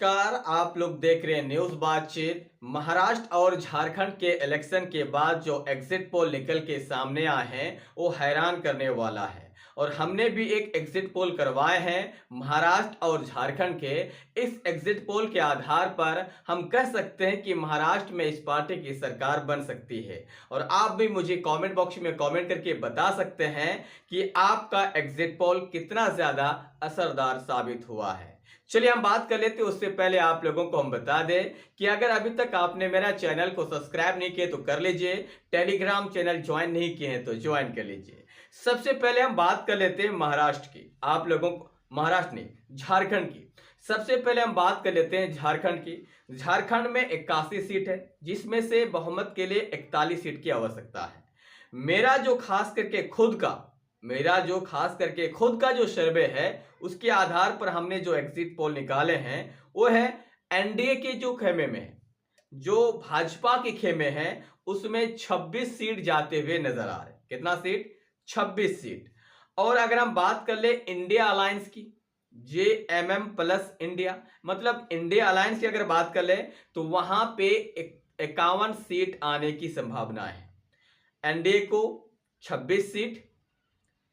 नमस्कार। आप लोग देख रहे हैं न्यूज बातचीत। महाराष्ट्र और झारखंड के इलेक्शन के बाद जो एग्जिट पोल निकल के सामने आए हैं वो हैरान करने वाला है। और हमने भी एक एग्जिट पोल करवाए हैं महाराष्ट्र और झारखंड के। इस एग्जिट पोल के आधार पर हम कह सकते हैं कि महाराष्ट्र में इस पार्टी की सरकार बन सकती है। और आप भी मुझे कमेंट बॉक्स में कमेंट करके बता सकते हैं कि आपका एग्जिट पोल कितना ज्यादा असरदार साबित हुआ है। चलिए हम बात कर लेते हैं। उससे पहले आप लोगों को हम बता दें कि अगर अभी तक आपने मेरा चैनल को सब्सक्राइब नहीं किया तो कर लीजिए, टेलीग्राम चैनल ज्वाइन नहीं किए हैं तो ज्वाइन कर लीजिए। सबसे पहले हम बात कर लेते हैं महाराष्ट्र की। आप लोगों को महाराष्ट्र नहीं, झारखंड की। सबसे पहले हम बात कर लेते हैं झारखंड की। झारखंड में 81 सीट है, जिसमें से बहुमत के लिए 41 सीट की आवश्यकता है। मेरा जो खास करके खुद का जो सर्वे है उसके आधार पर हमने जो एग्जिट पोल निकाले हैं वो है एनडीए के जो खेमे में है, जो भाजपा के खेमे हैं उसमें 26 सीट जाते हुए नजर आ रहे हैं। कितना सीट? 26 सीट। और अगर हम बात कर ले इंडिया अलायंस की, JMM प्लस इंडिया, मतलब इंडिया अलायंस की अगर बात कर ले तो वहां पे 51 सीट आने की संभावना है। एनडीए को 26 सीट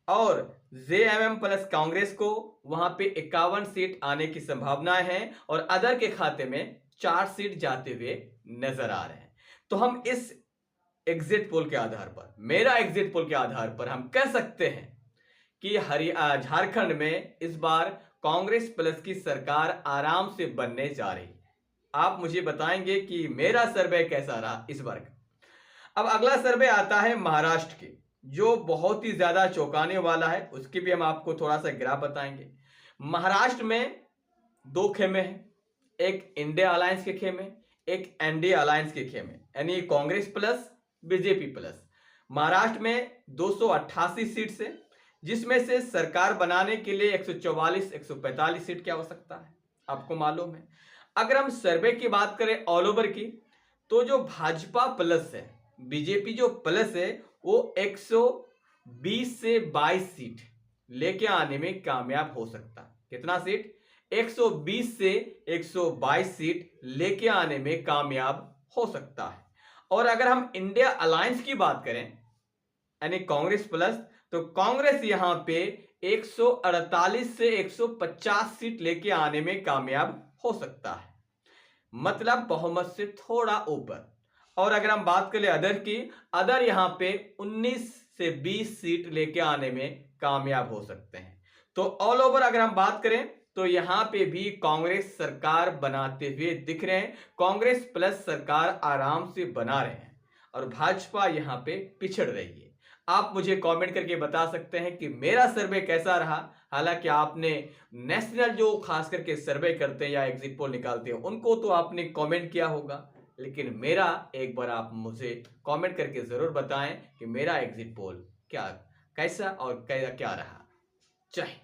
और JMM प्लस कांग्रेस को वहां पे 51 सीट आने की संभावनाएं हैं। और अदर के खाते में 4 सीट जाते हुए नजर आ रहे हैं। तो हम इस एग्जिट पोल के आधार पर, मेरा एग्जिट पोल के आधार पर हम कह सकते हैं कि झारखंड में इस बार कांग्रेस प्लस की सरकार आराम से बनने जा रही। आप मुझे बताएंगे कि मेरा सर्वे कैसा रहा इस बार का। अब अगला सर्वे आता है महाराष्ट्र की, जो बहुत ही ज्यादा चौंकाने वाला है। उसकी भी हम आपको थोड़ा सा ग्राफ बताएंगे। महाराष्ट्र में 2 खेमे हैं, एक इंडिया अलायंस के खेमे, एक एनडीए अलायंस के खेमे, यानी Congress plus BJP plus. Maharashtra में 288 सीट से, जिसमें से सरकार बनाने के लिए 144-145 सीट की आवश्यकता है, आपको मालूम है। अगर हम सर्वे की बात करें ऑल ओवर की, तो जो भाजपा प्लस है, बीजेपी जो प्लस है, वो 120 से 22 सीट लेके आने में कामयाब हो सकता है। कितना सीट? 120 से 122 सीट लेके आने में कामयाब हो सकता है। और अगर हम इंडिया अलायंस की बात करें, यानी कांग्रेस प्लस, तो कांग्रेस यहां पे 148 से 150 सीट लेके आने में कामयाब हो सकता है, मतलब बहुमत से थोड़ा ऊपर। और अगर हम बात करें अदर की, अदर यहां पे 19 से 20 सीट लेके आने में कामयाब हो सकते हैं। तो ऑल ओवर अगर हम बात करें तो यहां पे भी कांग्रेस सरकार बनाते हुए दिख रहे हैं। कांग्रेस प्लस सरकार आराम से बना रहे हैं और भाजपा यहां पे पिछड़ रही है। आप मुझे कमेंट करके बता सकते हैं कि मेरा सर्वे कैसा रहा। हालांकि आपने नेशनल जो खास करके सर्वे करते हैं या एग्जिट पोल निकालते हैं उनको तो आपने कमेंट किया होगा, लेकिन मेरा एक बार आप मुझे कमेंट करके जरूर बताएं कि मेरा एग्जिट पोल क्या कैसा और क्या रहा। जय हिंद।